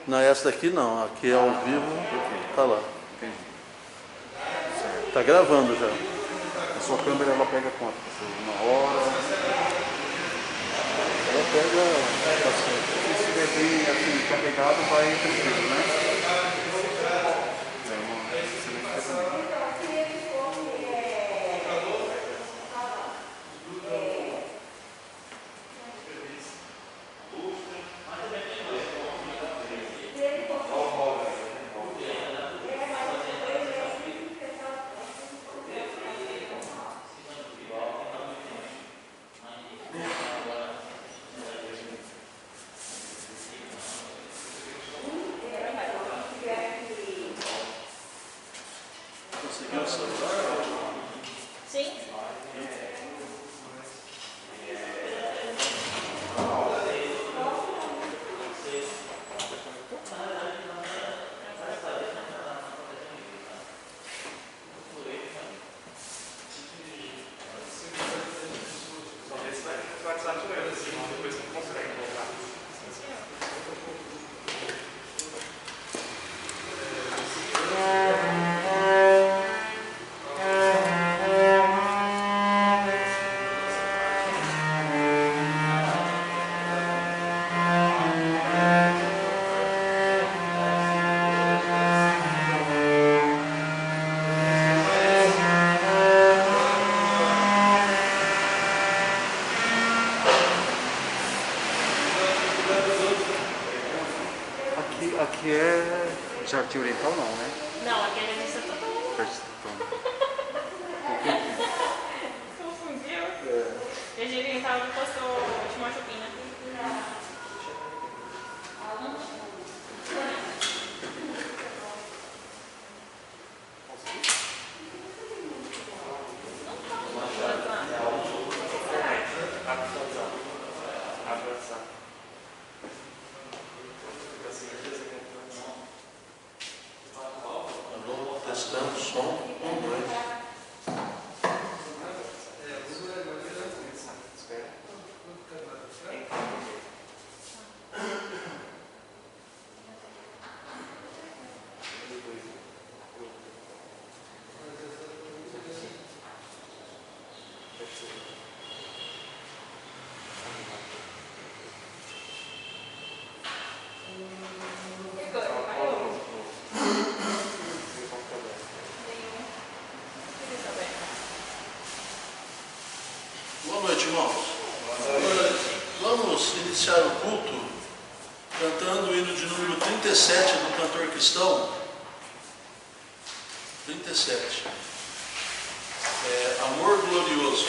Não, essa daqui não. Aqui é ao vivo. Tá lá. Entendi. Tá gravando já. A sua câmera ela pega quanto? Uma hora? Ela pega bastante. Se estiver bem assim, carregado, vai tranquilo, né? É uma excelente ferramenta. Conseguiu o celular? Sim. Aqui é Jardim Oriental não, né? Não, aquele é Jardim Santo Antônio. Jardim Santo Confundiu? Antônio. Jardim Oriental postou Timóteo. Alô, testando som. 1, 2. Boa noite, irmãos. Vamos iniciar o culto cantando o hino de número 37 do cantor cristão. 37. Amor Glorioso.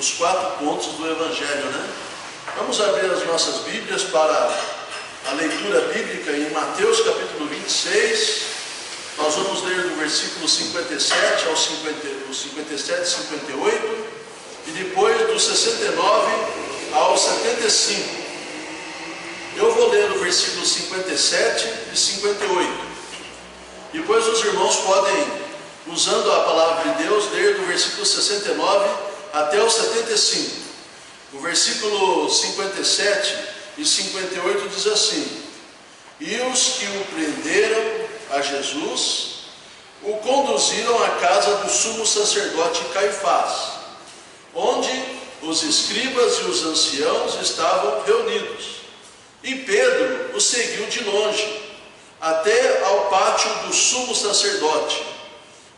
os 4 pontos do Evangelho, né? Vamos abrir as nossas Bíblias para a leitura bíblica em Mateus capítulo 26. Nós vamos ler do versículo 57 ao 57 e 58 e depois do 69 ao 75. Eu vou ler o versículo 57 e 58. Depois os irmãos podem, usando a palavra de Deus, ler do versículo 69 até o 75. O versículo 57 e 58 diz assim: E os que o prenderam a Jesus o conduziram à casa do sumo sacerdote Caifás, onde os escribas e os anciãos estavam reunidos. E Pedro o seguiu de longe, até ao pátio do sumo sacerdote,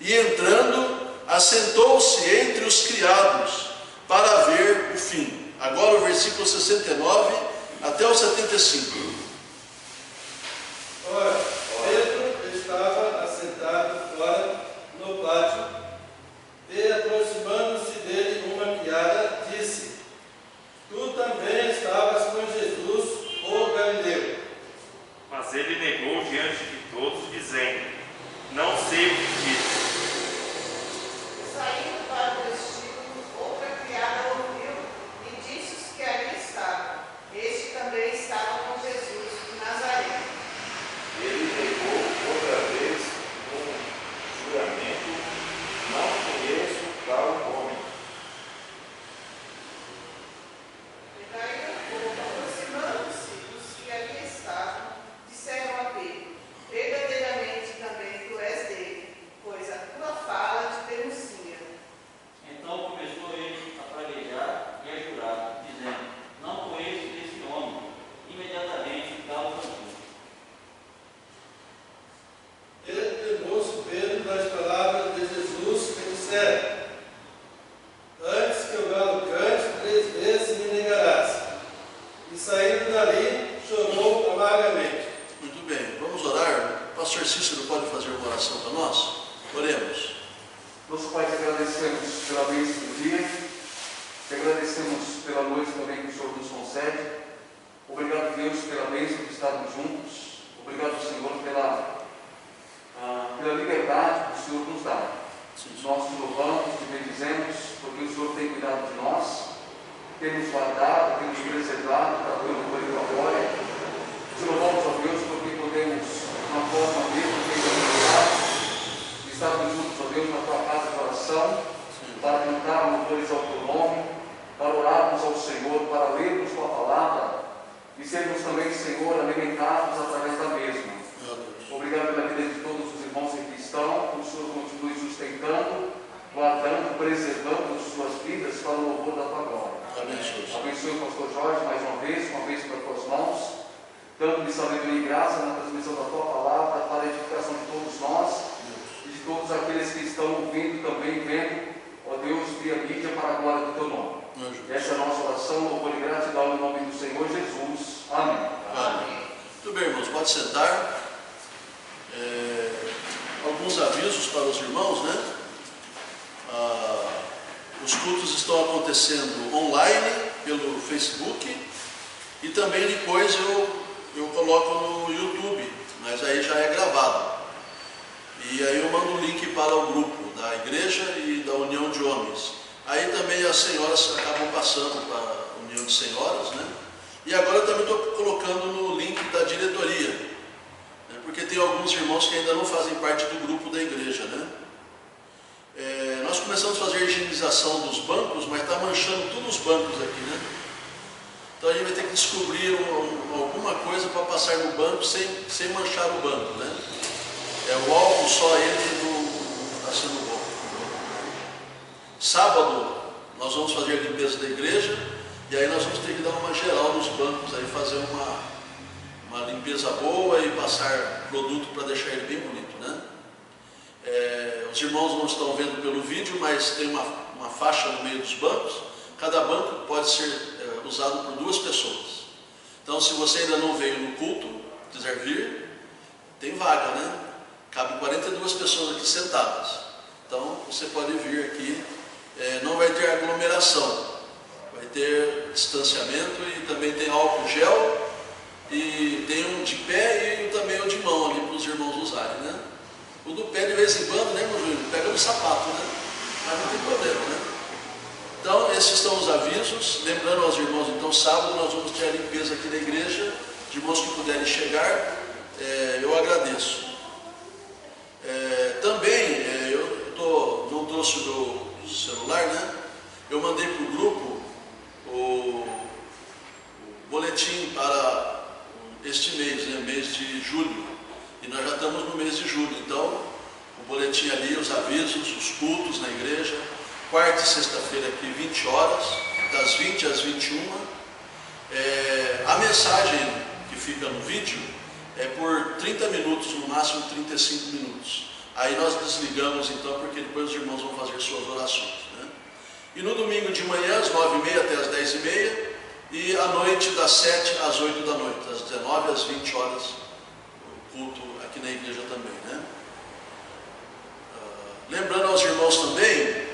e entrando, assentou-se entre os criados, para ver o fim. Agora o versículo 69 até o 75. Ora, Pedro estava assentado fora no pátio, e aproximando-se dele uma criada, disse: Tu também estavas com Jesus, o Galileu. Mas ele negou diante de todos, dizendo: Não sei o que diz. Saindo para o vestíbulo, outra criada ouviu e disse os que ali estavam: Este também estava com Jesus de Nazaré. Ele negou outra vez um juramento: Não conheço tal homem. E daí a pouco, aproximando-se dos que ali estavam, disseram a Pedro: Verdadeiramente também tu és dele, pois a tua fala te denuncia. Então começou ele a praguejar e a jurar, dizendo: Não conheço esse homem. Imediatamente cala-se. Temou-se Pedro das palavras de Jesus que disseram: Antes que o galo cante, 3 vezes me negarás. E saindo dali, chorou amargamente. Muito bem, vamos orar. O pastor Cícero pode fazer uma oração para nós? Oremos. Nosso Pai, te agradecemos pela bênção do dia, te agradecemos pela noite também que o Senhor nos concede. Obrigado, Deus, pela bênção de estarmos juntos. Obrigado, Senhor, pela liberdade que o Senhor nos dá. Nós te louvamos, te bendizemos, porque o Senhor tem cuidado de nós, tem nos guardado, tem nos preservado para a tua glória. Te louvamos, ó Deus, porque podemos, de uma forma mesmo, estarmos juntos, ó Deus, na tua casa de oração, para cantar louvores ao teu nome, para orarmos ao Senhor, para lermos tua palavra e sermos também, Senhor, alimentados através da mesma. Obrigado pela vida de todos os irmãos que aqui estão, que o Senhor continue sustentando, guardando, preservando as suas vidas para o louvor da tua glória. Abençoe o pastor Jorge mais uma vez, com a bênção das tuas mãos, dando-lhe sabedoria e graça na transmissão da tua palavra, para a edificação de todos nós e de todos aqueles que estão ouvindo também, vendo, ó Deus, via mídia, para a glória do teu nome. Essa é a nossa oração, louvor e gratidão no nome do Senhor Jesus. Amém. Amém. Muito bem, irmãos, pode sentar. Alguns avisos para os irmãos, né? Os cultos estão acontecendo online pelo Facebook e também depois eu coloco no YouTube, mas aí já é gravado. E aí eu mando o link para o grupo da igreja e da União de Homens. Aí também as senhoras acabam passando para a União de Senhoras, né? E agora eu também estou colocando no link da diretoria, né? Porque tem alguns irmãos que ainda não fazem parte do grupo da igreja, né? Nós começamos a fazer a higienização dos bancos, mas está manchando todos os bancos aqui, né? Então a gente vai ter que descobrir alguma coisa para passar no banco sem manchar o banco, né? O álcool só ele não está sendo bom. Sábado nós vamos fazer a limpeza da igreja e aí nós vamos ter que dar uma geral nos bancos, aí fazer uma limpeza boa e passar produto para deixar ele bem bonito, né? Os irmãos não estão vendo pelo vídeo, mas tem uma faixa no meio dos bancos. Cada banco pode ser usado por 2 pessoas. Então, se você ainda não veio no culto, quiser vir, tem vaga, né? Cabe 42 pessoas aqui sentadas. Então, você pode vir aqui. Não vai ter aglomeração, Vai ter distanciamento e também tem álcool gel e tem um de pé e também o de mão ali para os irmãos usarem, né? O do pé de vez em quando, né, meu Júlio? Pega no sapato, né? Mas não tem problema, né? Então, esses são os avisos. Lembrando aos irmãos, então, sábado nós vamos ter a limpeza aqui da igreja. Os irmãos que puderem chegar, eu agradeço. Também, não trouxe o meu celular, né? Eu mandei para o grupo o boletim para este mês, né? Mês de julho. E nós já estamos no mês de julho. Então, o boletim ali, os avisos, os cultos na igreja. Quarta e sexta-feira aqui, 20 horas, das 20 às 21. A mensagem que fica no vídeo é por 30 minutos, no máximo 35 minutos. Aí nós desligamos então, porque depois os irmãos vão fazer suas orações, né? E no domingo de manhã, às 9h30 até às 10h30, e à noite das 7 às 8 da noite, das 19 às 20 horas, o culto aqui na igreja também, né? Lembrando aos irmãos também,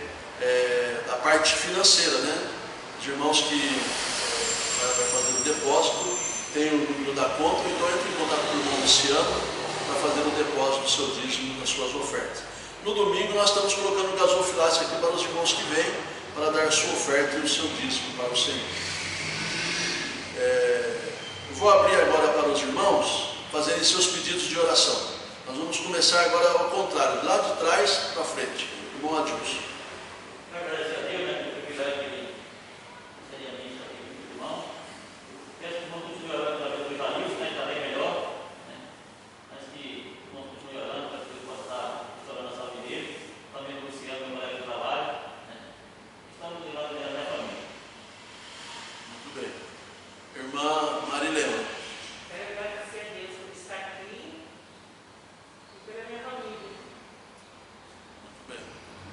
da parte financeira, né? Os irmãos que vai fazer o depósito, tem o número da conta, então entre em contato com o irmão Luciano para fazer o depósito do seu dízimo das suas ofertas. No domingo nós estamos colocando gasofilácio aqui para os irmãos que vêm, para dar a sua oferta e o seu dízimo para o Senhor. Eu vou abrir agora para os irmãos fazerem seus pedidos de oração. Nós vamos começar agora ao contrário, lá de trás para frente. Irmão Adilson. Agradecer a Deus, né, pelo privilégio que ele seriamente está aqui com os irmãos. Peço que o irmão continue orando para ver o Ivanilson, né, está bem melhor, né? Mas que o irmão continue orando para que ele possa estar restaurando a saúde dele. Também o Luciano, meu colega de trabalho, né? Estamos orando pela minha família. Muito bem. Irmã Marilena. Quero agradecer a Deus por estar aqui e pela minha família. Muito bem.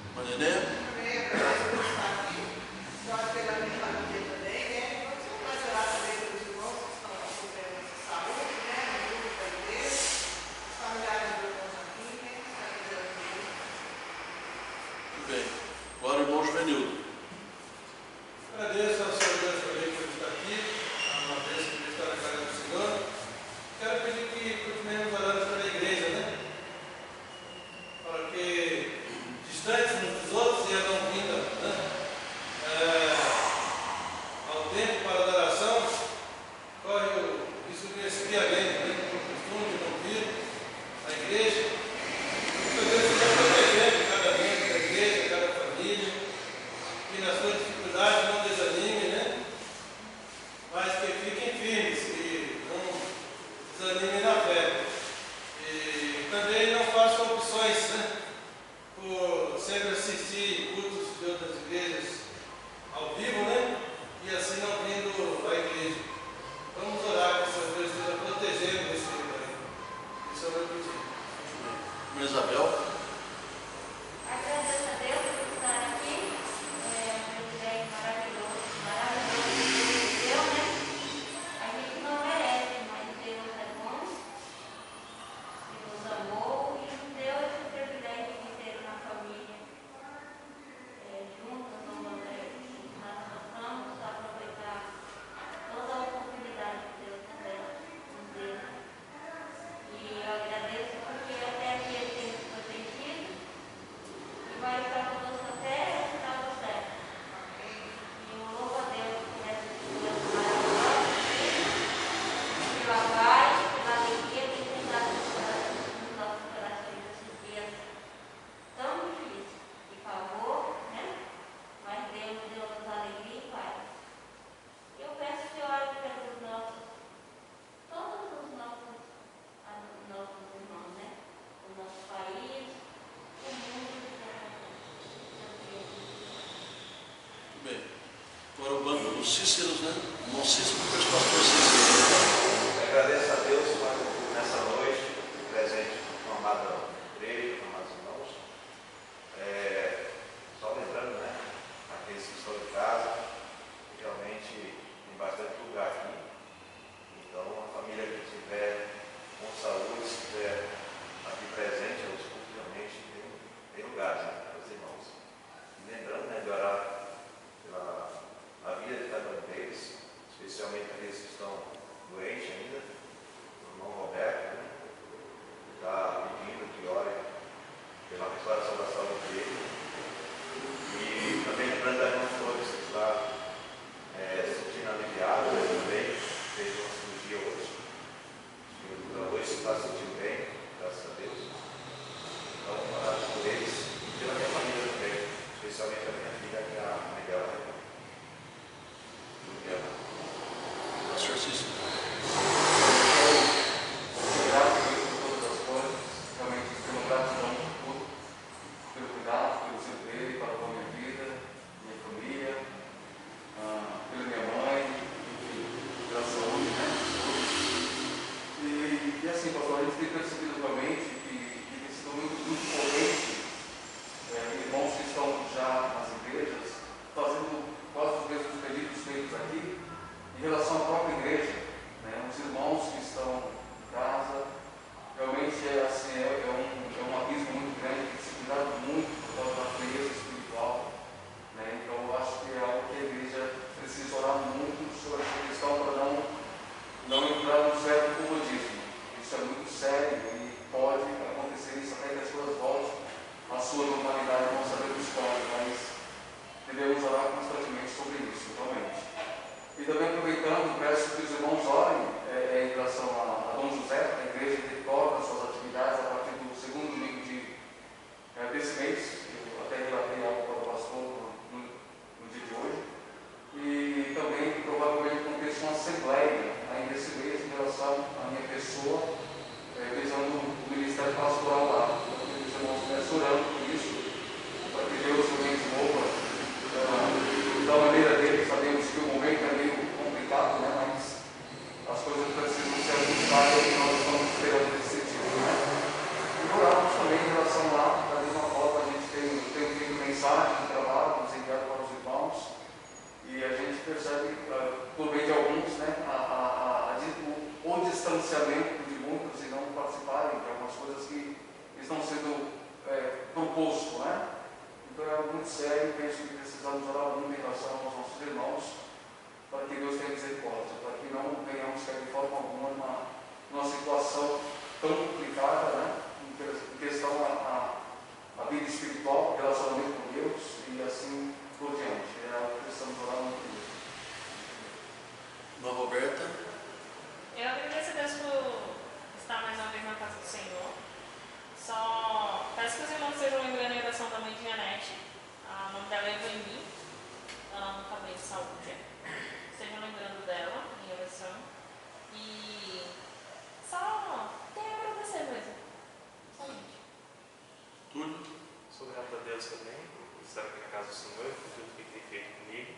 Irmã Nenê. Também agradeço por estar aqui, oro pela minha família também, né? Vamos mais orar também pelos irmãos que estão com problemas de saúde, né? No grupo da igreja, os familiares do irmão Joaquim, né? Muito bem. Agora o irmão Juvenildo. Agradeço ao Senhor Deus também por estar aqui, uma vez que está na casa do Senhor. Quero pedir que continuemos orando pela igreja, né? Para que distantes uns dos outros e a não vinda, né? Ao tempo para a adoração, corre o risco de esfriamento, né? O costume de não vir à igreja. Que Deus esteja protegendo cada membro da igreja, cada família, que na sua dificuldade não desanime, né? Mas que fiquem firmes e não desanimem na fé. E também não façam opções, né? Por sempre assistir cultos de outras igrejas ao vivo, né? E assim não vindo à igreja. Vamos orar que o Senhor Deus esteja protegendo esse rebanho. Isso é o meu pedido. Irmã Isabel. Agradeço a Deus por estar aqui, um privilégio maravilhoso que Deus nos deu, né? A gente não merece, mas Deus é bom, Ele nos amou e nos deu esse privilégio de ter uma família juntos, nós possamos aproveitar toda a oportunidade que Deus nos deu. E eu agradeço porque até aqui Ele tem nos protegido e vai estar conosco até o final do século. E eu louvo a Deus por essas pessoas maravilhosas, pela paz, pela alegria que tem dado nos nossos corações esses dias tão difíceis. De favor, né? Mas Deus deu-nos alegria e paz. Eu peço que ore pelos todos os nossos irmãos, né? O nosso país, o mundo. Muito bem. Agora o banco dos Cíceros, né? Irmão Cícero, depois o pastor Cícero. Agradeço a Deus nessa noite, presente com a amada igreja, com amados irmãos. Só lembrando, né, aqueles que estão de casa, realmente tem bastante lugar aqui. Então, a família que estiver com saúde, estiver aqui presente, eu escuto realmente tem lugar, né, para os irmãos. E lembrando, né, de orar pela vida exorcista. Grato a Deus por todas as coisas, realmente pelo gratidão por tudo, pelo cuidado, pelo zelo dele para com a minha vida, minha família, pela minha mãe, enfim, pela saúde, né? E assim, pastor, a gente tem percebido realmente que tem sido muito potente, irmãos que estão já nas igrejas, fazendo quase os mesmos pedidos feitos aqui, em relação à própria igreja, né? Os irmãos que estão em casa, realmente assim, é um abismo muito grande, tem que se cuidar muito por causa da frieza espiritual, né? Então eu acho que é algo que a igreja precisa orar muito sobre essa questão para não entrar num certo comodismo. Isso é muito sério e pode acontecer isso até que as coisas voltem à sua normalidade, não sabemos quando, mas devemos orar constantemente sobre isso, realmente. E também aproveitando, peço que os irmãos orem em relação a Dom José, a igreja que retorna as suas atividades a partir do segundo domingo desse mês. Eu até relatei algo para o pastor no dia de hoje. E também provavelmente aconteça uma assembleia ainda esse mês em relação à minha pessoa, visando o ministério pastoral lá. Então, que os irmãos comecem orando por isso, para que Deus realmente mova da maneira dele. Sabemos que o momento é meio complicado, né? Mas as coisas precisam ser ajustadas e nós estamos esperando nesse sentido, né? E oramos também em relação lá, da mesma forma, a gente tem feito mensagem de trabalho, nos enviado para os irmãos, e a gente percebe, por meio de alguns, né, o distanciamento de muitos e não participarem de algumas coisas que estão sendo propostas, né? Então é algo muito sério, penso que precisamos orar muito em relação aos nossos irmãos, para que Deus tenha misericórdia, para que não venhamos cair de forma alguma numa situação tão complicada, né? Em questão a vida espiritual, relacionamento com Deus e assim por diante. É algo que precisamos orar muito. Irmã Roberta. Eu agradeço a Deus por estar mais uma vez na casa do Senhor. Só peço que os irmãos estejam lembrando a oração da mãe de Janete. O nome dela é Evani. Ela não está bem de saúde. Estejam lembrando dela em oração. E só tenho a agradecer mesmo. Somente. Túlio. Sou grato a Deus também por estar aqui na casa do Senhor, por tudo que tem feito comigo,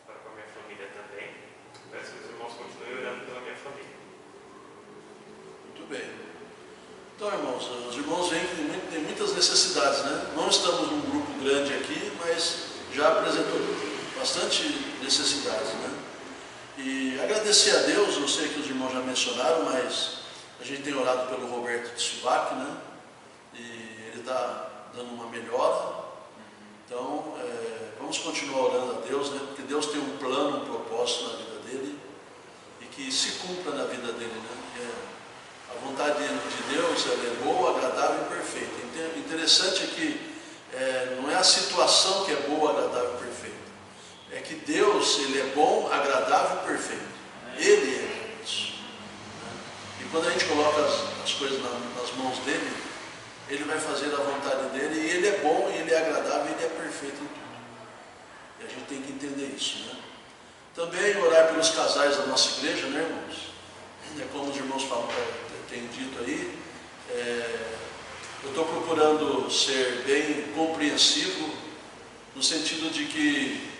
para com a minha família também. Peço que os irmãos continuem orando pela minha família. Muito bem. Então, irmãos, os irmãos veem que tem muitas necessidades, né? Não estamos num grupo grande aqui, mas já apresentou bastante necessidades, né? E agradecer a Deus, eu sei que os irmãos já mencionaram, mas a gente tem orado pelo Roberto de Subac, né? E ele está dando uma melhora. Então, vamos continuar orando a Deus, né? Porque Deus tem um plano, um propósito na vida dele e que se cumpra na vida dele, né? A vontade de Deus, ela é boa, agradável e perfeita. Interessante é que não é a situação que é boa, agradável e perfeita. É que Deus, ele é bom, agradável e perfeito. Ele é isso. E quando a gente coloca as coisas nas mãos dele, ele vai fazer a vontade dele, e ele é bom, e ele é agradável, e ele é perfeito em tudo. E a gente tem que entender isso, né? Também orar pelos casais da nossa igreja, né, irmãos? Como os irmãos têm dito aí, eu estou procurando ser bem compreensivo, no sentido de que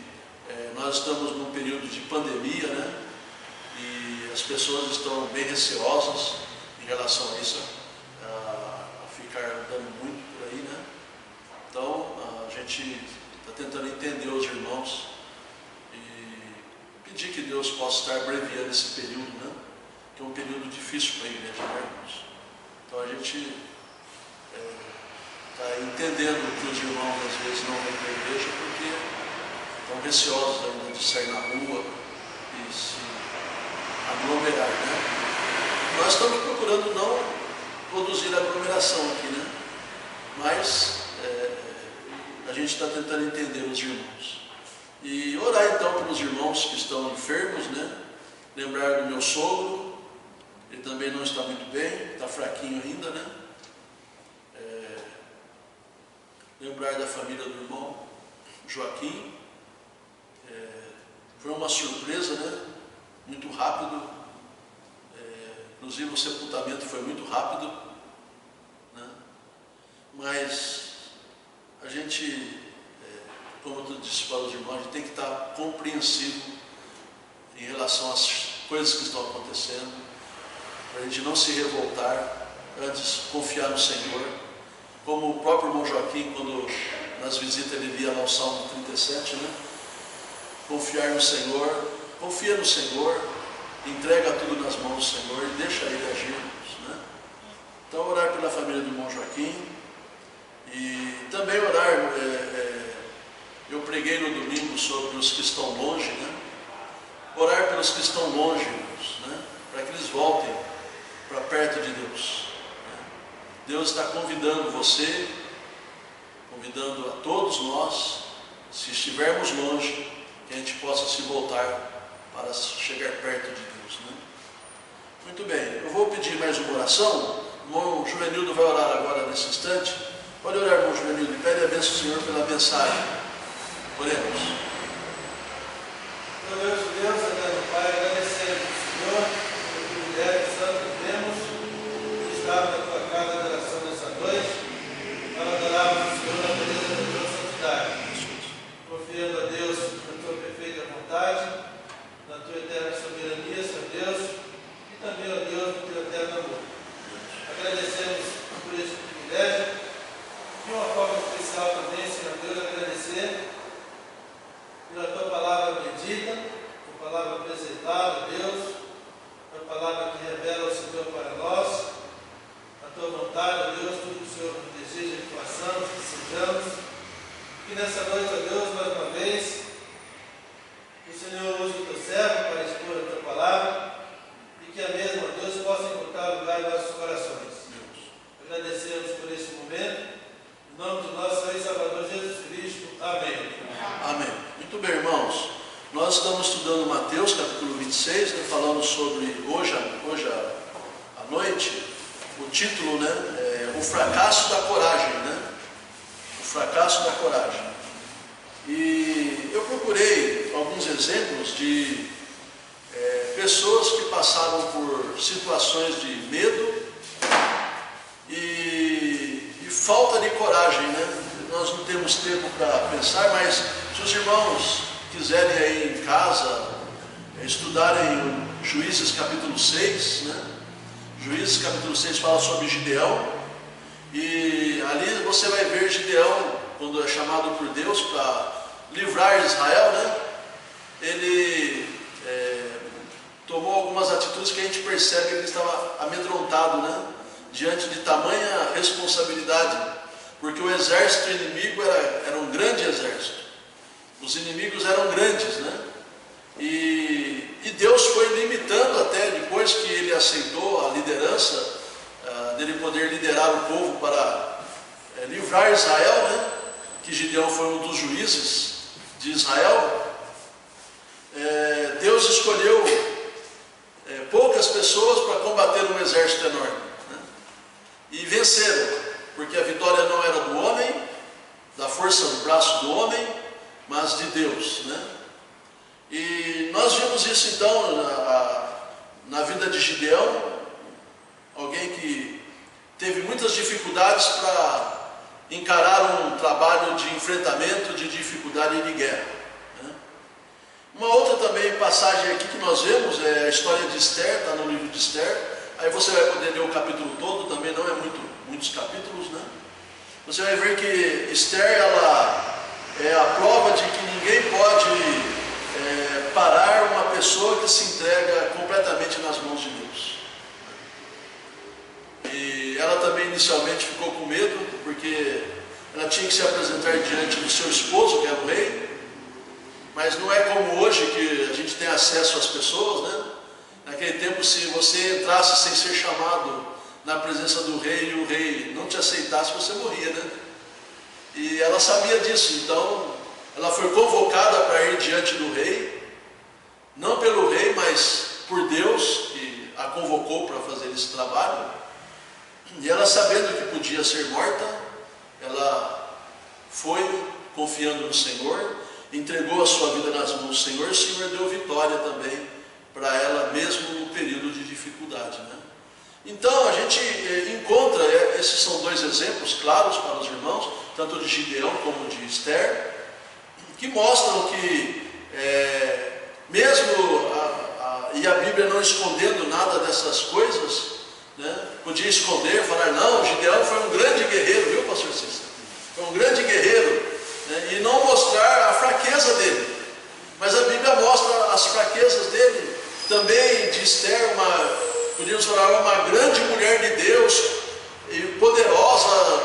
nós estamos num período de pandemia, né? E as pessoas estão bem receosas em relação a isso, a ficar andando muito por aí, né? Então, a gente está tentando entender os irmãos e pedir que Deus possa estar abreviando esse período, né? Que é um período difícil para a igreja, né, irmãos? Então, a gente está entendendo que os irmãos às vezes não vêm para a igreja porque estão receosos ainda de sair na rua e se aglomerar, né? Nós estamos procurando não produzir aglomeração aqui, né? Mas a gente está tentando entender os irmãos. E orar então pelos irmãos que estão enfermos, né? Lembrar do meu sogro, ele também não está muito bem, está fraquinho ainda, né? Lembrar da família do irmão Joaquim. Foi uma surpresa, né? muito rápido, inclusive o sepultamento foi muito rápido, né? Mas a gente, como eu disse para os irmãos, a gente tem que estar compreensivo em relação às coisas que estão acontecendo, para a gente não se revoltar, antes confiar no Senhor. Como o próprio irmão Joaquim, quando nas visitas ele via lá o Salmo 37, né? Confiar no Senhor, confia no Senhor, entrega tudo nas mãos do Senhor e deixa Ele agir, né? Então orar pela família do irmão Joaquim e também orar, eu preguei no domingo sobre os que estão longe, né? Orar pelos que estão longe, irmãos, né? Para que eles voltem para perto de Deus. Deus está convidando você, convidando a todos nós, se estivermos longe, que a gente possa se voltar para chegar perto de Deus, né? Muito bem, eu vou pedir mais uma oração. O irmão Juvenildo vai orar agora nesse instante. Pode orar, irmão Juvenildo, e pede a bênção do Senhor pela mensagem. Oremos. Meu Deus, eterno Pai, agradecemos ao Senhor pelo privilégio santo que temos de estar na tua casa de oração nessa noite, para adorarmos o Senhor na beleza da tua santidade, confiando a Deus na tua perfeita vontade, na tua eterna soberania, Senhor Deus, e também, ó Deus, no teu eterno amor. Agradecemos por este privilégio, de uma forma especial também, Senhor Deus, agradecer pela tua palavra bendita, tua palavra apresentada, Deus, a palavra que revela o Senhor para nós, a tua vontade, Deus, tudo que o Senhor deseja que façamos, que sejamos. Que nessa noite, ó Deus, mais uma vez, o Senhor use o teu servo para expor a tua palavra e que a mesma, ó Deus, possa encontrar lugar em nossos corações. Agradecemos por esse momento, em nome do nosso Senhor e Salvador Jesus Cristo. Amém. Amém. Muito bem, irmãos. Nós estamos estudando Mateus, capítulo 26, né, falando sobre, hoje à noite, o título, né, o fracasso da coragem, né? O fracasso da coragem. E eu procurei alguns exemplos de pessoas que passaram por situações de medo e falta de coragem, né? Nós não temos tempo para pensar, mas se os irmãos quiserem aí em casa estudarem Juízes capítulo 6, né? Juízes capítulo 6 fala sobre Gideão, e ali você vai ver Gideão, quando é chamado por Deus para livrar Israel, né? Ele tomou algumas atitudes que a gente percebe que ele estava amedrontado, né? Diante de tamanha responsabilidade, porque o exército inimigo era um grande exército, os inimigos eram grandes, né? E Deus foi limitando até depois que ele aceitou a liderança, dele poder liderar o povo para livrar Israel, né? Que Gideão foi um dos juízes de Israel. Deus escolheu poucas pessoas para combater um exército enorme, né? E venceram, porque a vitória não era do homem, da força do braço do homem, mas de Deus, né? E nós vimos isso então na vida de Gideão, alguém que teve muitas dificuldades para encarar um trabalho de enfrentamento, de dificuldade e de guerra, né? Uma outra também passagem aqui que nós vemos é a história de Esther, está no livro de Esther. Aí você vai poder ler o capítulo todo, também não é muitos capítulos, né? Você vai ver que Esther, ela é a prova de que ninguém pode parar uma pessoa que se entrega completamente nas mãos de Deus. E ela também inicialmente ficou com medo, porque ela tinha que se apresentar diante do seu esposo, que era o rei, mas não é como hoje que a gente tem acesso às pessoas, né? Naquele tempo, se você entrasse sem ser chamado na presença do rei e o rei não te aceitasse, você morria, né? E ela sabia disso, então ela foi convocada para ir diante do rei, não pelo rei, mas por Deus, que a convocou para fazer esse trabalho. E ela, sabendo que podia ser morta, ela foi confiando no Senhor, entregou a sua vida nas mãos do Senhor, e o Senhor deu vitória também para ela mesmo no período de dificuldade, né? Então a gente encontra, esses são dois exemplos claros para os irmãos, tanto de Gideão como de Esther, que mostram que mesmo e a Bíblia não escondendo nada dessas coisas, né, podia esconder, falar, não, Gideão foi um grande guerreiro, viu, pastor Cícero? Foi um grande guerreiro, né, e não mostrar a fraqueza dele. Mas a Bíblia mostra as fraquezas dele. Também de Esther, podíamos falar, uma grande mulher de Deus, e poderosa,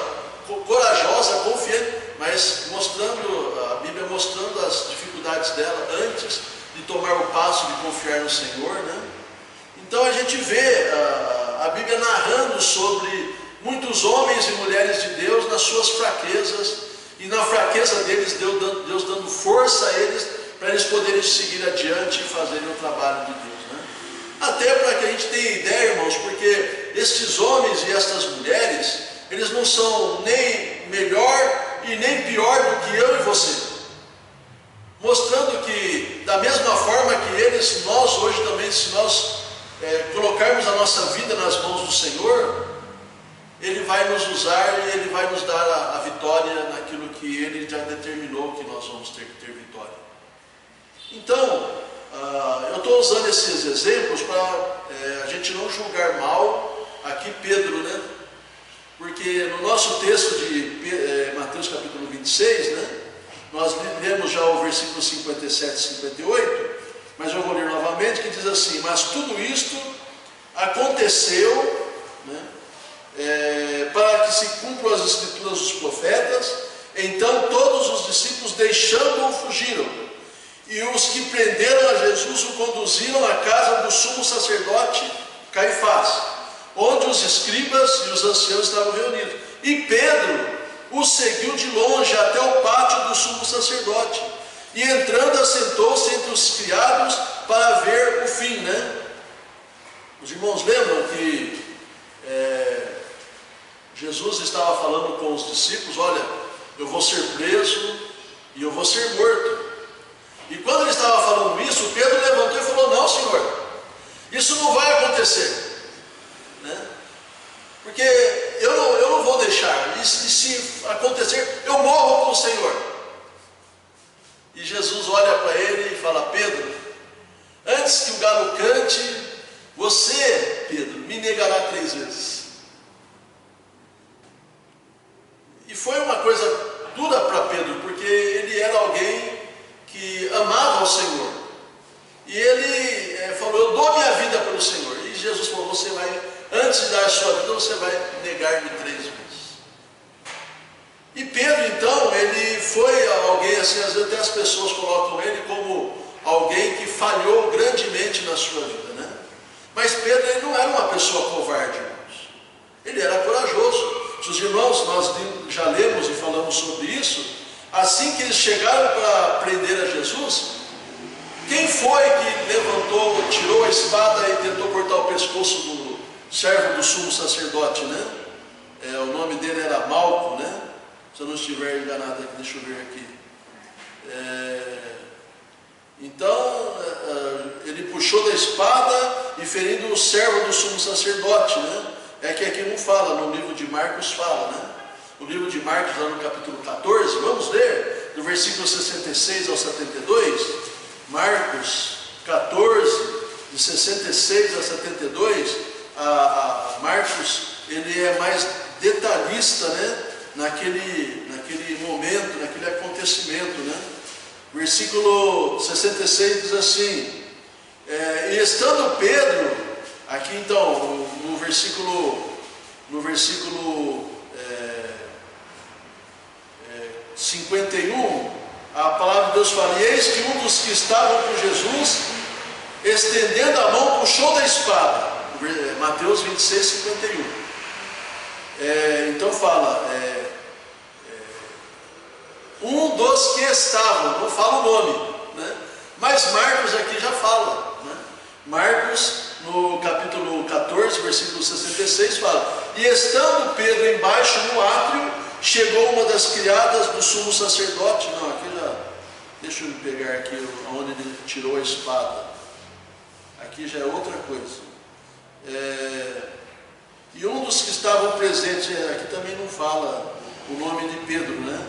corajosa, confiante, mas a Bíblia mostrando as dificuldades dela antes de tomar o passo de confiar no Senhor, né? Então a gente vê a Bíblia narrando sobre muitos homens e mulheres de Deus nas suas fraquezas, e na fraqueza deles, Deus dando força a eles, para eles poderem seguir adiante e fazerem o trabalho de Deus, né? Até para que a gente tenha ideia, irmãos, porque estes homens e estas mulheres, eles não são nem melhor e nem pior do que eu e você. Mostrando que, da mesma forma que eles, nós hoje também, se nós colocarmos a nossa vida nas mãos do Senhor, Ele vai nos usar e Ele vai nos dar a vitória naquilo que Ele já determinou que nós vamos ter que ter vitória. Então, eu estou usando esses exemplos para a gente não julgar mal aqui Pedro, né? Porque no nosso texto de Mateus capítulo 26, né? Nós lemos já o versículo 57 e 58, mas eu vou ler novamente, que diz assim: mas tudo isto aconteceu, né, para que se cumpram as escrituras dos profetas. Então todos os discípulos, deixando-o, fugiram, e os que prenderam a Jesus o conduziram à casa do sumo sacerdote Caifás, onde os escribas e os anciãos estavam reunidos. E Pedro o seguiu de longe até o pátio do sumo sacerdote, e entrando assentou-se entre os criados para ver o fim, né? Os irmãos lembram que Jesus estava falando com os discípulos: olha, eu vou ser preso e eu vou ser morto. E quando ele estava falando isso, Pedro levantou e falou: não, Senhor, isso não vai acontecer, né? Porque eu não vou deixar, e se acontecer, eu morro com o Senhor. E Jesus olha para ele e fala: Pedro, antes que o galo cante, você, Pedro, me negará 3 vezes. E foi uma coisa dura para Pedro, porque ele era alguém que amava o Senhor. E ele falou: eu dou minha vida pelo Senhor. E Jesus falou: você vai, antes de dar a sua vida, você vai negar-me 3 vezes. E Pedro, então, ele foi alguém assim, às vezes até as pessoas colocam ele como alguém que falhou grandemente na sua vida, né? Mas Pedro, ele não era uma pessoa covarde, irmãos. Ele era corajoso. Os irmãos, nós já lemos e falamos sobre isso. Assim que eles chegaram para prender a Jesus, quem foi que levantou, tirou a espada e tentou cortar o pescoço do servo do sumo sacerdote, né? O nome dele era Malco, né? Se eu não estiver enganado aqui, deixa eu ver aqui. Então, ele puxou da espada e ferindo o servo do sumo sacerdote, né? É que aqui não fala, no livro de Marcos fala, né? O livro de Marcos, lá no capítulo 14, vamos ler, do versículo 66 ao 72. Marcos 14, de 66 a 72, Marcos, ele é mais detalhista, né? Naquele momento, naquele acontecimento, né? Versículo 66 diz assim: e estando Pedro, aqui então, no versículo 51, a palavra de Deus fala: e eis que um dos que estavam com Jesus, estendendo a mão, puxou da espada. Mateus 26, 51. Então fala, um dos que estavam, não fala o nome, né? Mas Marcos aqui já fala, né? Marcos, no capítulo 14, versículo 66, fala: e estando Pedro embaixo no átrio, chegou uma das criadas do sumo sacerdote. Não, aqui já, deixa eu pegar aqui onde ele tirou a espada. aqui já é outra coisa. E um dos que estavam presentes, aqui também não fala o nome de Pedro, né?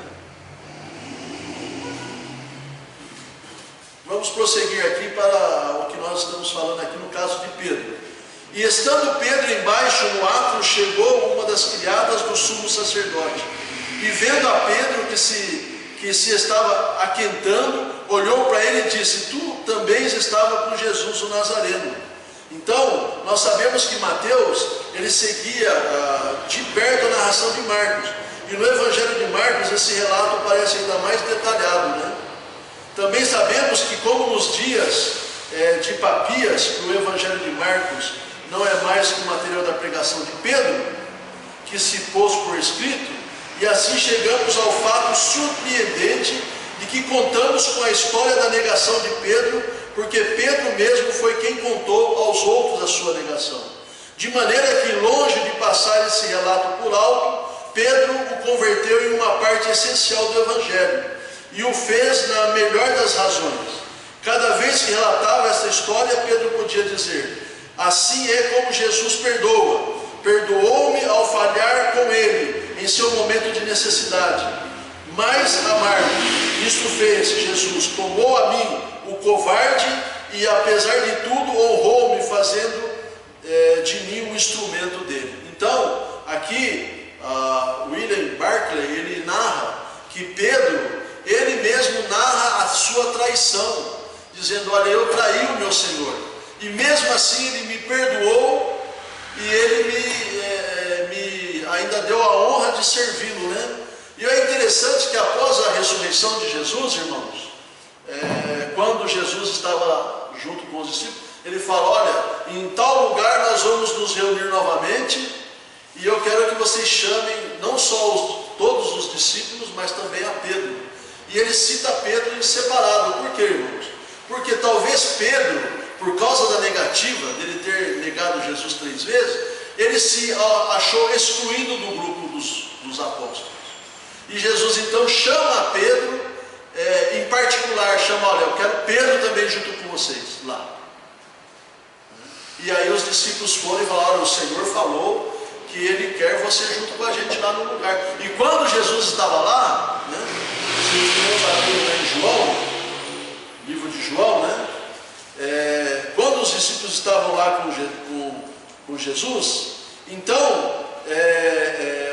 Vamos prosseguir aqui para o que nós estamos falando aqui no caso de Pedro. E estando Pedro embaixo no átrio, chegou uma das criadas do sumo sacerdote. E vendo a Pedro que se estava aquentando, olhou para ele e disse: tu também estava com Jesus o Nazareno. Então, nós sabemos que Mateus, ele seguia de perto a narração de Marcos. E no Evangelho de Marcos, esse relato parece ainda mais detalhado, né? Também sabemos que, como nos dias de Papias, que o Evangelho de Marcos não é mais que o material da pregação de Pedro, que se pôs por escrito, e assim chegamos ao fato surpreendente de que contamos com a história da negação de Pedro, porque Pedro mesmo foi quem contou aos outros a sua negação. De maneira que, longe de passar esse relato por alto, Pedro o converteu em uma parte essencial do Evangelho, e o fez na melhor das razões. Cada vez que relatava essa história, Pedro podia dizer: assim é como Jesus perdoa. Perdoou-me ao falhar com ele em seu momento de necessidade. Mais amargo, isto fez Jesus, tomou a mim, o covarde, e apesar de tudo honrou-me, fazendo de mim um instrumento dele. Então, aqui William Barclay, ele narra que Pedro, ele mesmo narra a sua traição, dizendo: olha, eu traí o meu Senhor, e mesmo assim ele me perdoou, e ele ainda deu a honra de servi-lo, né? E é interessante que após a ressurreição de Jesus, irmãos, quando Jesus estava junto com os discípulos, ele fala: olha, em tal lugar nós vamos nos reunir novamente, e eu quero que vocês chamem não só todos os discípulos, mas também a Pedro. E ele cita Pedro em separado. Por quê, irmãos? Porque talvez Pedro, por causa da negativa, dele ter negado Jesus 3 vezes, ele se achou excluído do grupo dos apóstolos. E Jesus então chama Pedro, em particular, chama: olha, eu quero Pedro também junto com vocês, lá. E aí os discípulos foram e falaram: olha, o Senhor falou que Ele quer você junto com a gente lá no lugar. E quando Jesus estava lá, né, se nós abrimos em João, livro de João, né, quando os discípulos estavam lá com Jesus, então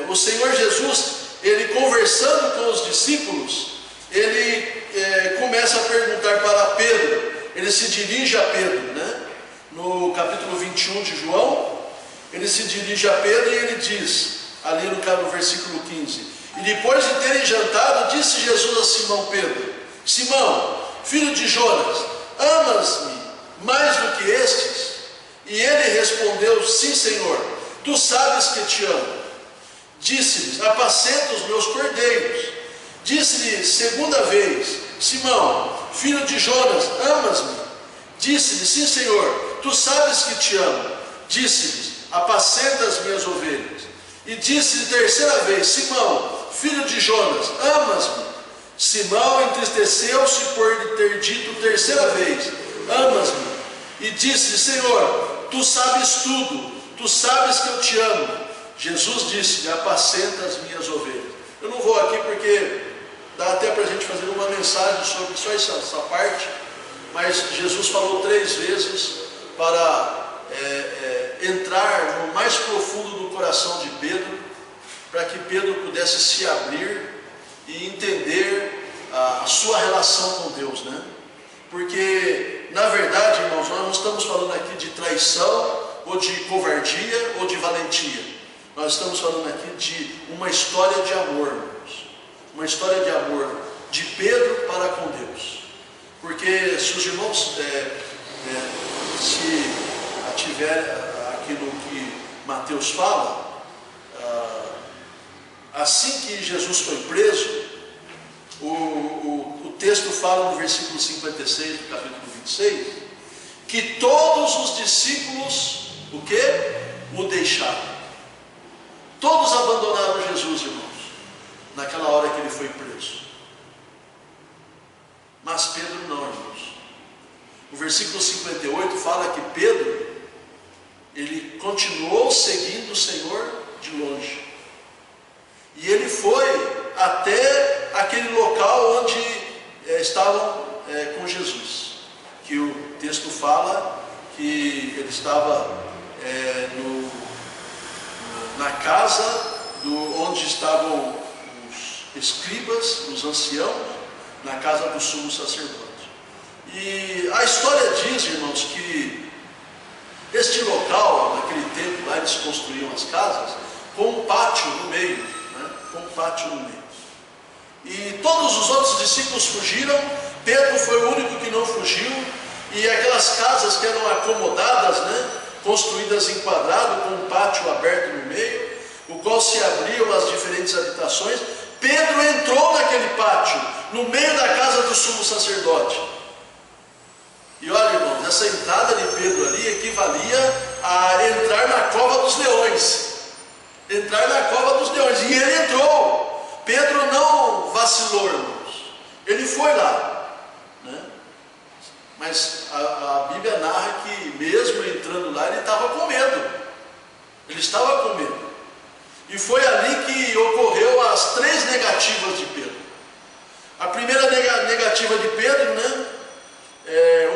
o Senhor Jesus, ele conversando com os discípulos, ele começa a perguntar para Pedro, ele se dirige a Pedro, né, no capítulo 21 de João, ele se dirige a Pedro e ele diz, ali no versículo 15: e depois de terem jantado, disse Jesus a Simão Pedro: Simão, filho de Jonas, amas-me mais do que estes? E ele respondeu: sim, Senhor, tu sabes que te amo. Disse-lhes: apacenta os meus cordeiros. Disse-lhe segunda vez: Simão, filho de Jonas, amas-me? Disse-lhe: sim, Senhor, tu sabes que te amo. Disse-lhes: apacenta as minhas ovelhas. E disse-lhe terceira vez: Simão, filho de Jonas, amas-me? Simão entristeceu-se por lhe ter dito terceira vez: amas-me? E disse-lhe: Senhor, tu sabes tudo, tu sabes que eu te amo. Jesus disse-lhe: apacenta as minhas ovelhas. Eu não vou aqui porque dá até para a gente fazer uma mensagem sobre só essa parte, mas Jesus falou 3 vezes para entrar no mais profundo do coração de Pedro, para que Pedro pudesse se abrir e entender a sua relação com Deus, né? Porque, na verdade, irmãos, nós não estamos falando aqui de traição, ou de covardia, ou de valentia. Nós estamos falando aqui de uma história de amor, irmãos. Uma história de amor de Pedro para com Deus. Porque se os irmãos se ativerem aquilo que Mateus fala, assim que Jesus foi preso, o texto fala no versículo 56 do capítulo 26, que todos os discípulos, o quê? O deixaram. Todos abandonaram Jesus, irmãos, naquela hora que ele foi preso. Mas Pedro não, irmãos. O versículo 58 fala que Pedro, ele continuou seguindo o Senhor de longe. E ele foi até aquele local onde estavam com Jesus. Que o texto fala que ele estava na casa onde estavam os escribas, os anciãos, na casa do sumo sacerdote. E a história diz, irmãos, que este local, naquele tempo, lá eles construíam as casas com um pátio no meio, né? Com um pátio no meio. E todos os outros discípulos fugiram, Pedro foi o único que não fugiu, e aquelas casas que eram acomodadas, né? Construídas em quadrado, com um pátio aberto no meio, o qual se abriam as diferentes habitações, Pedro entrou naquele pátio, no meio da casa do sumo sacerdote. E olha, irmãos, essa entrada de Pedro ali equivalia a entrar na cova dos leões. Entrar na cova dos leões. E ele entrou. Pedro não vacilou, irmãos. Ele foi lá, né? Mas a Bíblia narra que mesmo entrando lá, ele estava com medo. Ele estava com medo. E foi ali que ocorreu as 3 negativas de Pedro. A primeira negativa de Pedro, né?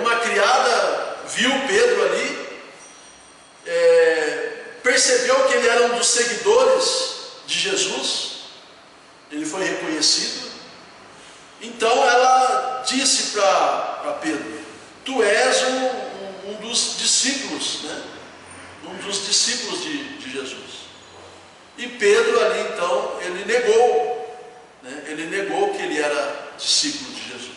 Uma criada viu Pedro ali, percebeu que ele era um dos seguidores de Jesus, ele foi reconhecido. Então ela disse para Pedro: tu és um dos discípulos, né? Um dos discípulos de Jesus. E Pedro ali então, ele negou, né? Ele negou que ele era discípulo de Jesus.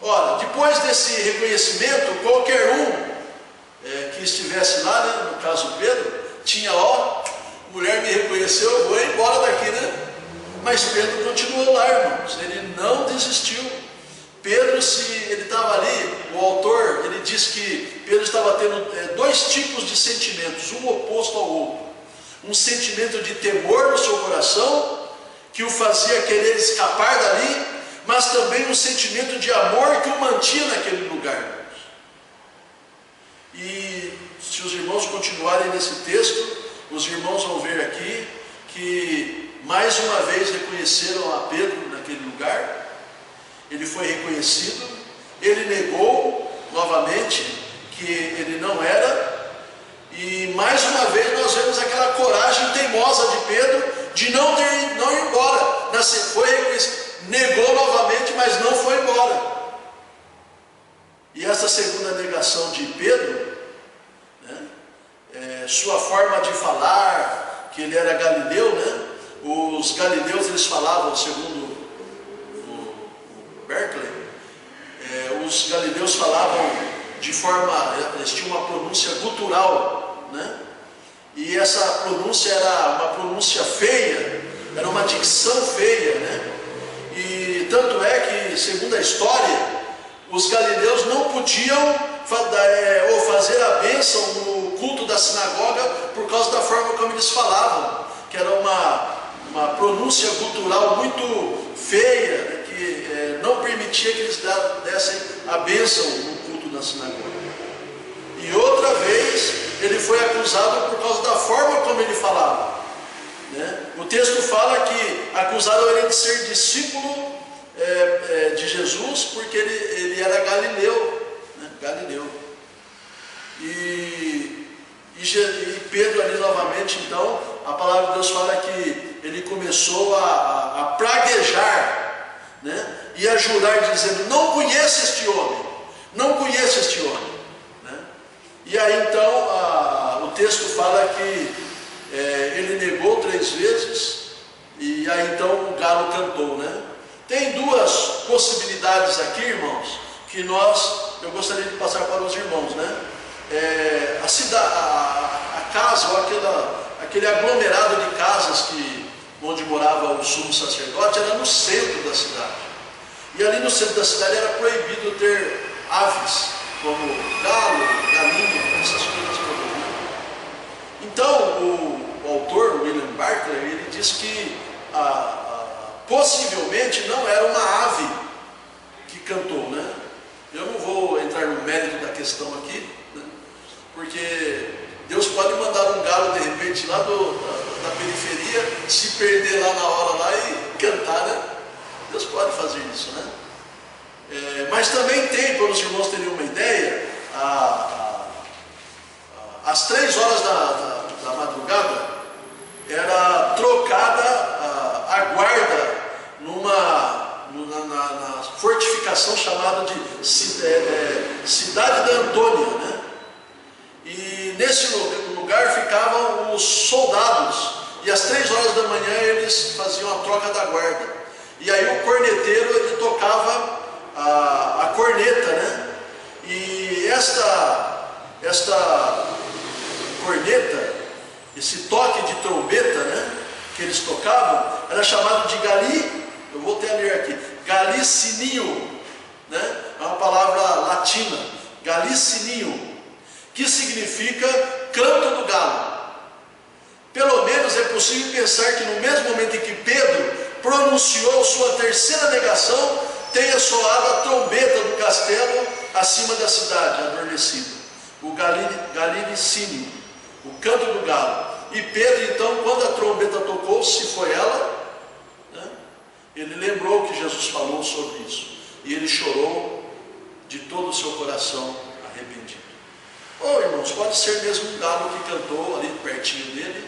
Ora, depois desse reconhecimento, qualquer um que estivesse lá, né, no caso Pedro, tinha, mulher me reconheceu, eu vou embora daqui, né? Mas Pedro continuou lá, irmãos, ele não desistiu. Pedro, se ele estava ali, o autor, ele diz que Pedro estava tendo 2 tipos de sentimentos, um oposto ao outro. Um sentimento de temor no seu coração, que o fazia querer escapar dali, mas também um sentimento de amor que o mantinha naquele lugar, irmãos. E se os irmãos continuarem nesse texto, os irmãos vão ver aqui que mais uma vez reconheceram a Pedro naquele lugar. Ele foi reconhecido, ele negou novamente que ele não era, e mais uma vez nós vemos aquela coragem teimosa de Pedro de não ir embora. Foi reconhecido, negou novamente, mas não foi embora. E essa segunda negação de Pedro, né, sua forma de falar, que ele era galileu, né? Os galileus, eles falavam, segundo Berkeley, os galileus falavam de forma, eles tinham uma pronúncia gutural, né? E essa pronúncia era uma pronúncia feia, era uma dicção feia, né? E tanto é que, segundo a história, os galileus não podiam fazer a bênção no culto da sinagoga por causa da forma como eles falavam, que era uma pronúncia gutural muito feia, né, que não permitia que eles dessem a bênção no culto da sinagoga. E outra vez ele foi acusado por causa da forma como ele falava, né? O texto fala que acusaram ele de ser discípulo de Jesus porque ele era galileu, né? Galileu. E Pedro ali novamente, então, a palavra de Deus fala que ele começou a praguejar, né? E a jurar dizendo: não conheço este homem, não conheço este homem, né? E aí então o texto fala que ele negou 3 vezes, e aí então o galo cantou, né? Tem 2 possibilidades aqui, irmãos, que eu gostaria de passar para os irmãos, né? A casa, ou aquele aglomerado de casas onde morava o sumo sacerdote, era no centro da cidade. E ali no centro da cidade era proibido ter aves, como galo, galinha, essas coisas todas, né? Então, o autor, William Barclay, ele diz que possivelmente não era uma ave que cantou, né? Eu não vou entrar no mérito da questão aqui, né? Porque Deus pode mandar um galo de repente lá da periferia, se perder lá na hora lá e cantar, né? Deus pode fazer isso, né? Mas também tem, para os irmãos terem uma ideia, às 3 horas da madrugada era trocada a guarda na fortificação chamada de Cidade da Antônia, né? E nesse lugar ficavam os soldados, e às 3 horas da manhã eles faziam a troca da guarda, e aí o corneteiro ele tocava a corneta, né? E esta corneta, esse toque de trombeta, né, que eles tocavam, era chamado de gali, eu vou até ler aqui, galicininho, né? É uma palavra latina, galicininho, que significa canto do galo. Pelo menos é possível pensar que no mesmo momento em que Pedro pronunciou sua terceira negação, tenha soado a trombeta do castelo acima da cidade, adormecida. O galicínio, o canto do galo. E Pedro, então, quando a trombeta tocou, se foi ela, né, ele lembrou que Jesus falou sobre isso. E ele chorou de todo o seu coração arrependido. Ou, irmãos, pode ser mesmo um galo que cantou ali pertinho dele,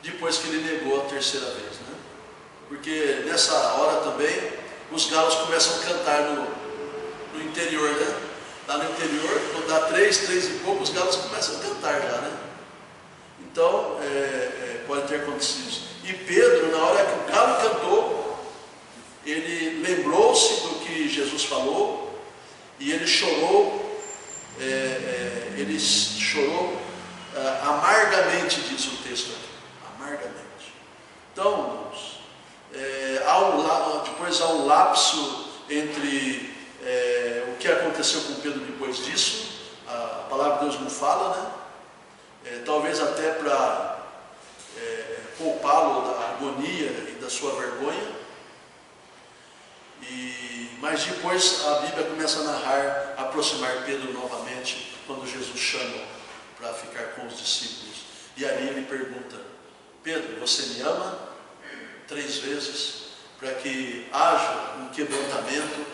depois que ele negou a terceira vez, né? Porque nessa hora também, os galos começam a cantar no interior, né? Lá no interior, quando dá 3 e pouco, os galos começam a cantar já, né? Então, pode ter acontecido isso. E Pedro, na hora que o galo cantou, ele lembrou-se do que Jesus falou, e ele chorou, amargamente, diz o texto aqui, amargamente. Então, irmãos, depois há um lapso entre o que aconteceu com Pedro depois disso, a palavra de Deus não fala, né? Talvez até para poupá-lo da agonia e da sua vergonha. Mas depois a Bíblia começa a narrar, aproximar Pedro novamente, quando Jesus chama para ficar com os discípulos. E ali ele pergunta: Pedro, você me ama? 3 vezes, para que haja um quebrantamento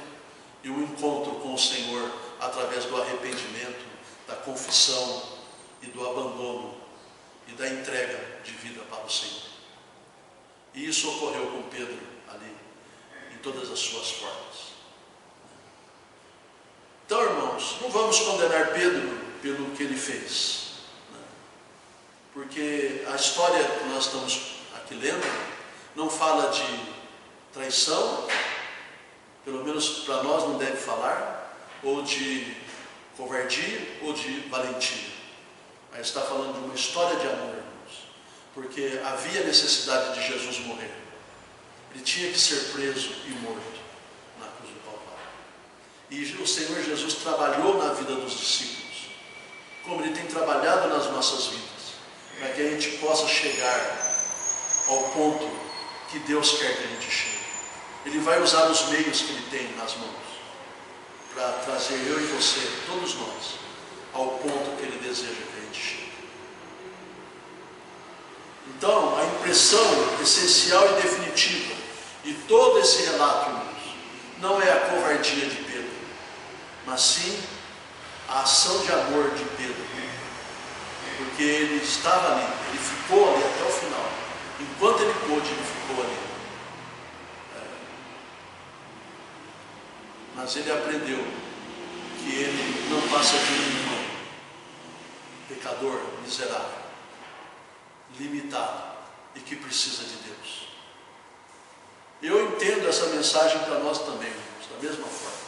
e um encontro com o Senhor através do arrependimento, da confissão e do abandono e da entrega de vida para o Senhor. E isso ocorreu com Pedro ali, em todas as suas formas. Então, irmãos, não vamos condenar Pedro pelo que ele fez, né? Porque a história que nós estamos aqui lendo não fala de traição, pelo menos para nós não deve falar, ou de covardia, ou de valentia. Mas está falando de uma história de amor, irmãos, porque havia necessidade de Jesus morrer. Ele tinha que ser preso e morto na cruz do Calvário. E o Senhor Jesus trabalhou na vida dos discípulos, como Ele tem trabalhado nas nossas vidas, para que a gente possa chegar ao ponto que Deus quer que a gente chegue. Ele vai usar os meios que Ele tem nas mãos para trazer eu e você, todos nós, ao ponto que Ele deseja que a gente chegue. Então, a impressão essencial e definitiva de todo esse relato, irmãos, não é a covardia de Pedro, mas sim a ação de amor de Pedro, porque ele estava ali, ele ficou ali até o final. Enquanto ele pôde, ele ficou ali. Mas ele aprendeu que ele não passa de um irmão, pecador, miserável, limitado e que precisa de Deus. Eu entendo essa mensagem para nós também, irmãos, da mesma forma.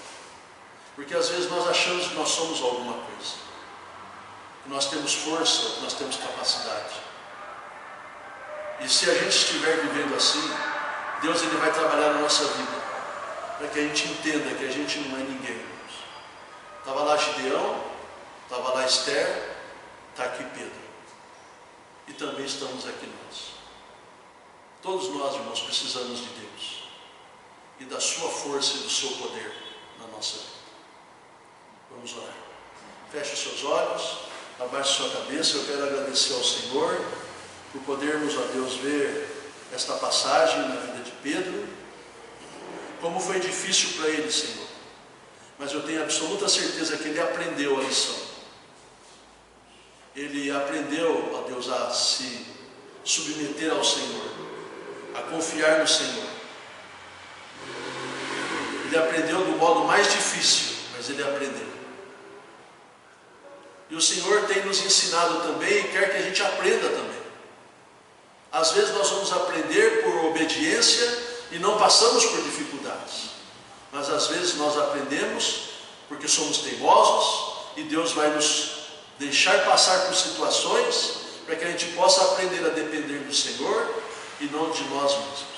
Porque às vezes nós achamos que nós somos alguma coisa, que nós temos força, que nós temos capacidade. E se a gente estiver vivendo assim, Deus ele vai trabalhar na nossa vida, para que a gente entenda que a gente não é ninguém, irmãos. Estava lá Gideão, estava lá Esther, está aqui Pedro. E também estamos aqui nós. Todos nós, irmãos, precisamos de Deus e da sua força e do seu poder na nossa vida. Vamos orar. Feche os seus olhos, abaixe sua cabeça. Eu quero agradecer ao Senhor por podermos, ó Deus, ver esta passagem na vida de Pedro. Como foi difícil para ele, Senhor. Mas eu tenho absoluta certeza que ele aprendeu a lição. Ele aprendeu, ó Deus, a se submeter ao Senhor, a confiar no Senhor. Ele aprendeu do modo mais difícil, mas ele aprendeu. E o Senhor tem nos ensinado também e quer que a gente aprenda também. Às vezes nós vamos aprender por obediência e não passamos por dificuldades. Mas às vezes nós aprendemos porque somos teimosos e Deus vai nos deixar passar por situações para que a gente possa aprender a depender do Senhor e não de nós mesmos.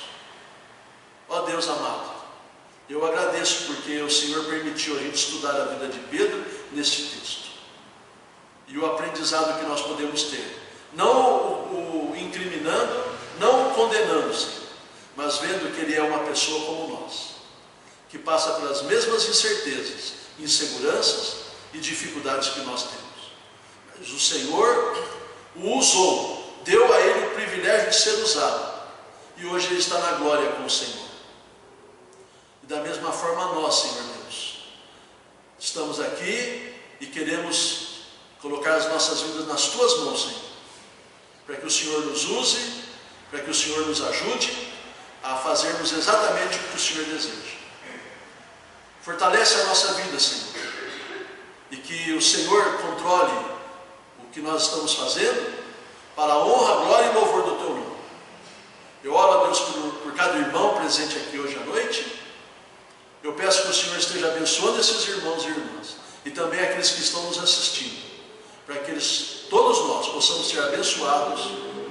Ó Deus amado, eu agradeço porque o Senhor permitiu a gente estudar a vida de Pedro neste texto. E o aprendizado que nós podemos ter. Não o incriminando, não o condenando, Senhor, mas vendo que ele é uma pessoa como nós, que passa pelas mesmas incertezas, inseguranças e dificuldades que nós temos. Mas o Senhor o usou, deu a ele o privilégio de ser usado, e hoje ele está na glória com o Senhor. E da mesma forma nós, Senhor Deus, estamos aqui e queremos colocar as nossas vidas nas Tuas mãos, Senhor, para que o Senhor nos use, para que o Senhor nos ajude a fazermos exatamente o que o Senhor deseja. Fortalece a nossa vida, Senhor, e que o Senhor controle o que nós estamos fazendo para a honra, glória e louvor do Teu nome. Eu oro a Deus por cada irmão presente aqui hoje à noite. Eu peço que o Senhor esteja abençoando esses irmãos e irmãs e também aqueles que estão nos assistindo, para que todos nós possamos ser abençoados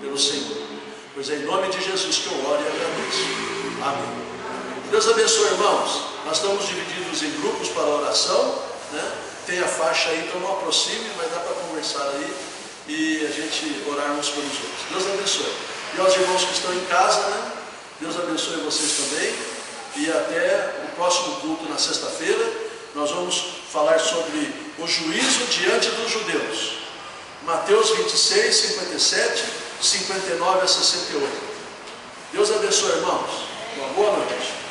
pelo Senhor. Pois é em nome de Jesus que eu oro e agradeço. Amém. Deus abençoe, irmãos. Nós estamos divididos em grupos para a oração, né? Tem a faixa aí, então não aproxime, mas dá para conversar aí e a gente orar uns pelos outros. Deus abençoe. E aos irmãos que estão em casa, né? Deus abençoe vocês também. E até o próximo culto na sexta-feira, nós vamos falar sobre o juízo diante dos judeus. Mateus 26, 57, 59 a 68. Deus abençoe, irmãos. Uma boa noite.